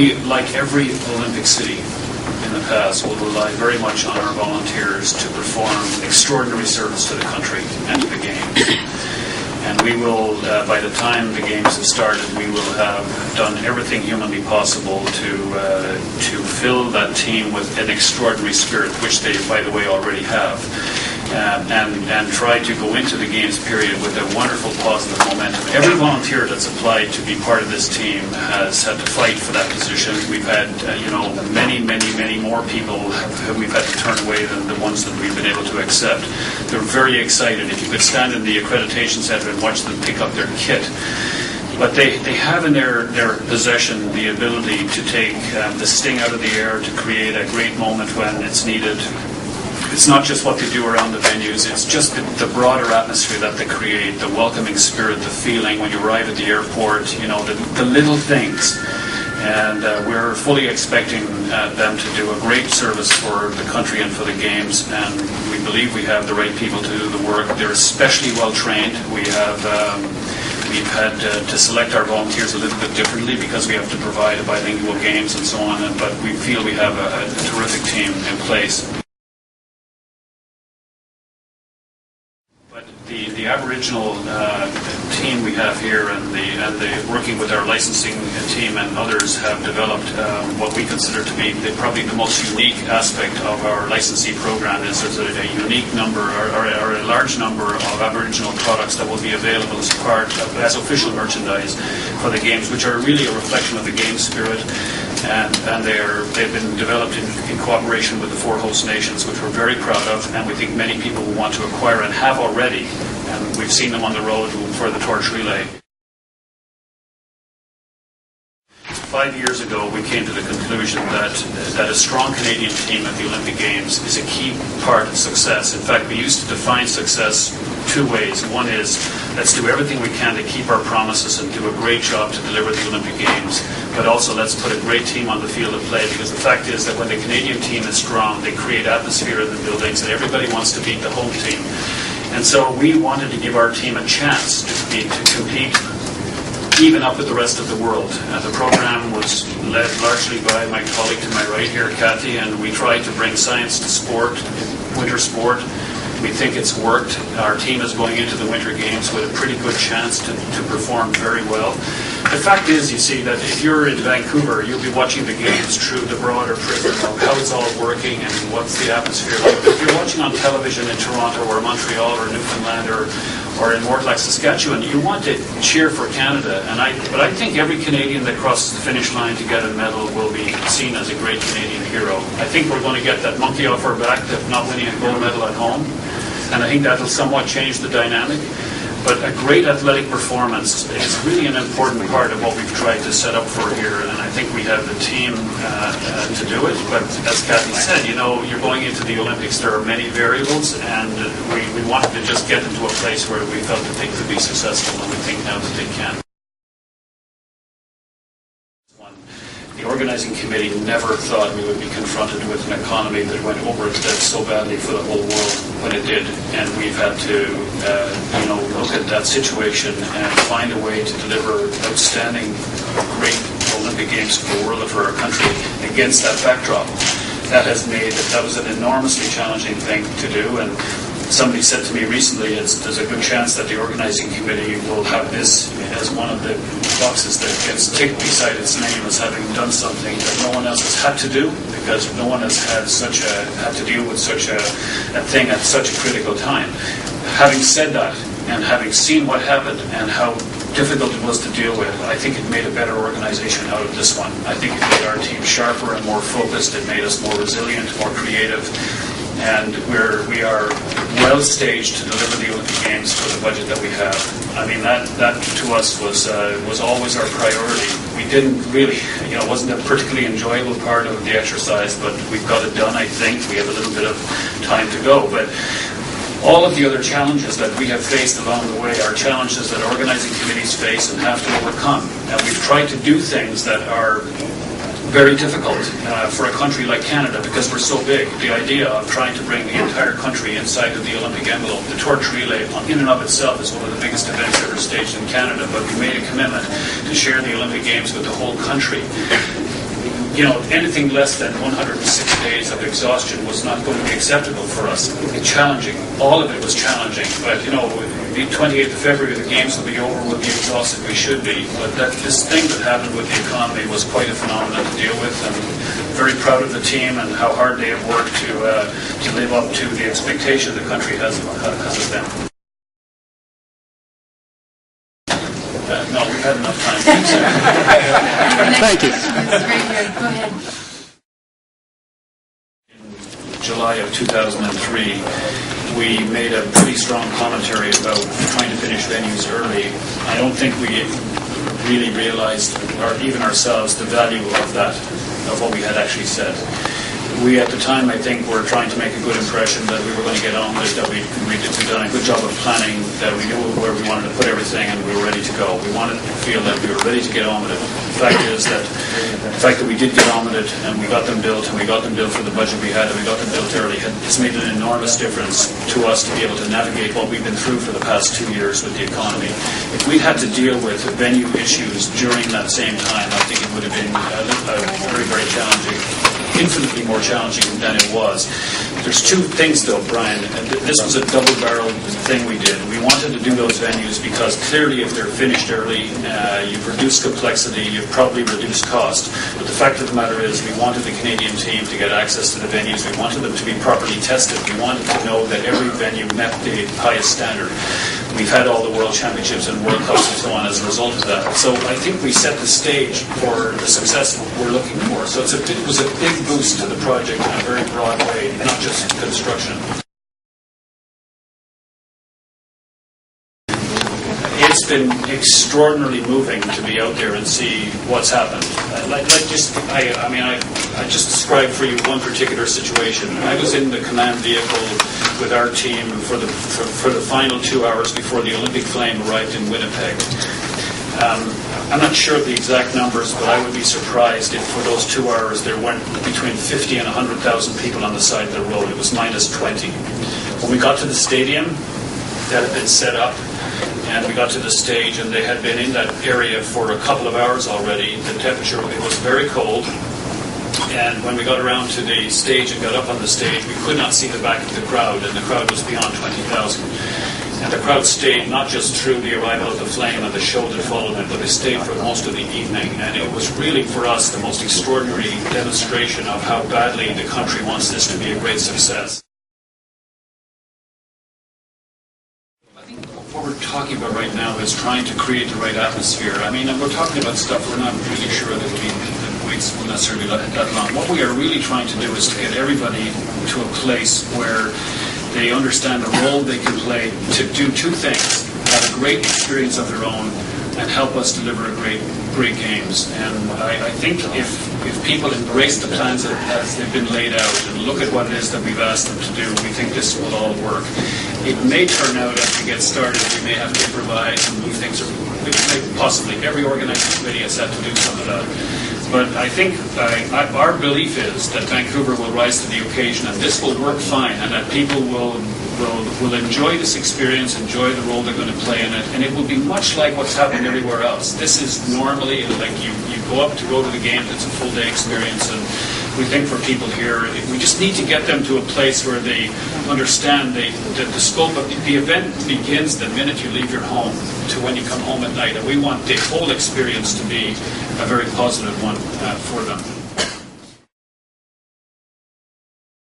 We, like every Olympic city in the past, will rely very much on our volunteers to perform extraordinary service to the country and to the Games. And we will, by the time the Games have started, we will have done everything humanly possible to fill that team with an extraordinary spirit, which they, by the way, already have. And try to go into the Games period with a wonderful positive momentum. Every volunteer that's applied to be part of this team has had to fight for that position. We've had, many more people who we've had to turn away than the ones that we've been able to accept. They're very excited. If you could stand in the accreditation center and watch them pick up their kit. But they have in their possession the ability to take the sting out of the air, to create a great moment when it's needed. It's not just what they do around the venues, it's just the broader atmosphere that they create, the welcoming spirit, the feeling when you arrive at the airport, the little things. And we're fully expecting them to do a great service for the country and for the Games, and we believe we have the right people to do the work. They're especially well trained. We've had to select our volunteers a little bit differently because we have to provide a bilingual Games and so on, but we feel we have a terrific team in place. The Aboriginal team we have here and the working with our licensing team and others have developed what we consider to be probably the most unique aspect of our licensee program is there's a unique number or a large number of Aboriginal products that will be available as official merchandise for the Games, which are really a reflection of the Games spirit. And they've been developed in cooperation with the 4 host nations, which we're very proud of, and we think many people will want to acquire and have already. And we've seen them on the road for the torch relay. 5 years ago, we came to the conclusion that a strong Canadian team at the Olympic Games is a key part of success. In fact, we used to define success 2 ways. One is, let's do everything we can to keep our promises and do a great job to deliver the Olympic Games. But also, let's put a great team on the field of play, because the fact is that when the Canadian team is strong, they create atmosphere in the buildings and everybody wants to beat the home team. And so we wanted to give our team a chance to compete even up with the rest of the world. The program was led largely by my colleague to my right here, Kathy, and we tried to bring science to sport, winter sport. We think it's worked. Our team is going into the Winter Games with a pretty good chance to perform very well. The fact is, you see, that if you're in Vancouver, you'll be watching the Games through the broader prism of how it's all working and what's the atmosphere like. But if you're watching on television in Toronto or Montreal or Newfoundland or in Mortlach, Saskatchewan, you want to cheer for Canada. But I think every Canadian that crosses the finish line to get a medal will be seen as a great Canadian hero. I think we're going to get that monkey off our back of not winning a gold medal at home. And I think that'll somewhat change the dynamic. But a great athletic performance is really an important part of what we've tried to set up for here, and I think we have the team to do it. But as Kathy said, you're going into the Olympics, there are many variables, and we wanted to just get them to a place where we felt that they could be successful, and we think now that they can. The organizing committee never thought we would be confronted with an economy that went over its debt so badly for the whole world when it did, and we've had to look at that situation and find a way to deliver outstanding, great Olympic Games for the world and for our country against that backdrop. That was an enormously challenging thing to do, and somebody said to me recently, there's a good chance that the organizing committee will have this as one of the boxes that gets ticked beside its name as having done something that no one else has had to do, because no one has had to deal with such a thing at such a critical time. Having said that, and having seen what happened and how difficult it was to deal with, I think it made a better organization out of this one. I think it made our team sharper and more focused. It made us more resilient, more creative. And we are well staged to deliver the Olympic Games for the budget that we have. I mean, that to us was always our priority. We didn't really, it wasn't a particularly enjoyable part of the exercise, but we've got it done, I think. We have a little bit of time to go. But all of the other challenges that we have faced along the way are challenges that organizing committees face and have to overcome. And we've tried to do things that are very difficult for a country like Canada because we're so big. The idea of trying to bring the entire country inside of the Olympic envelope, the torch relay in and of itself is one of the biggest events ever staged in Canada, but we made a commitment to share the Olympic Games with the whole country. anything less than 106 days of exhaustion was not going to be acceptable for us. It's challenging. All of it was challenging. But, the 28th of February, the games will be over, we'll be exhausted, we should be. But this thing that happened with the economy was quite a phenomenon to deal with, and very proud of the team and how hard they have worked to live up to the expectation the country has of them. No, we've had enough time. Thank you. Go ahead. In July of 2003, we made a pretty strong commentary about trying to finish venues early. I don't think we really realized, or even ourselves, the value of that, of what we had actually said. We, at the time, I think, were trying to make a good impression that we were going to get on with it, that we'd done a good job of planning, that we knew where we wanted to put everything, and we were ready to go. We wanted to feel that we were ready to get on with it. The fact that we did get on with it, and we got them built, and we got them built for the budget we had, and we got them built early, has made an enormous difference to us to be able to navigate what we've been through for the past 2 years with the economy. If we'd had to deal with venue issues during that same time, I think it would have been very, very challenging. Infinitely more challenging than it was. There's two things, though, Brian. This was a double-barreled thing we did. We wanted to do those venues because clearly if they're finished early, you've reduced complexity, you've probably reduced cost. But the fact of the matter is we wanted the Canadian team to get access to the venues. We wanted them to be properly tested. We wanted to know that every venue met the highest standard. We've had all the World Championships and World Cups and so on as a result of that. So I think we set the stage for the success we're looking for. So it was a big boost to the project in a very broad way, not just construction. It's been extraordinarily moving to be out there and see what's happened. I just described for you one particular situation. I was in the command vehicle with our team for the final 2 hours before the Olympic flame arrived in Winnipeg. I'm not sure of the exact numbers, but I would be surprised if for those 2 hours there weren't between 50 and 100,000 people on the side of the road. It was minus 20. When we got to the stadium, that had been set up, and we got to the stage, and they had been in that area for a couple of hours already. The temperature, it was very cold, and when we got around to the stage and got up on the stage, we could not see the back of the crowd, and the crowd was beyond 20,000. And the crowd stayed not just through the arrival of the flame and the show that followed it, but they stayed for most of the evening. And it was really, for us, the most extraordinary demonstration of how badly the country wants this to be a great success. I think what we're talking about right now is trying to create the right atmosphere. I mean, we're talking about stuff we're not really sure that waits will necessarily that long. What we are really trying to do is to get everybody to a place where they understand the role they can play to do two things: have a great experience of their own and help us deliver great games. And I think if people embrace the plans as they've been laid out and look at what it is that we've asked them to do, we think this will all work. It may turn out as we get started, we may have to improvise and move things around. Possibly every organizing committee has had to do some of that. But I think our belief is that Vancouver will rise to the occasion, and this will work fine, and that people will enjoy this experience, enjoy the role they're going to play in it, and it will be much like what's happening everywhere else. This is normally like you go up to go to the game, it's a full day experience, and we think for people here, we just need to get them to a place where they understand the scope of the event begins the minute you leave your home to when you come home at night, and we want the whole experience to be a very positive one for them.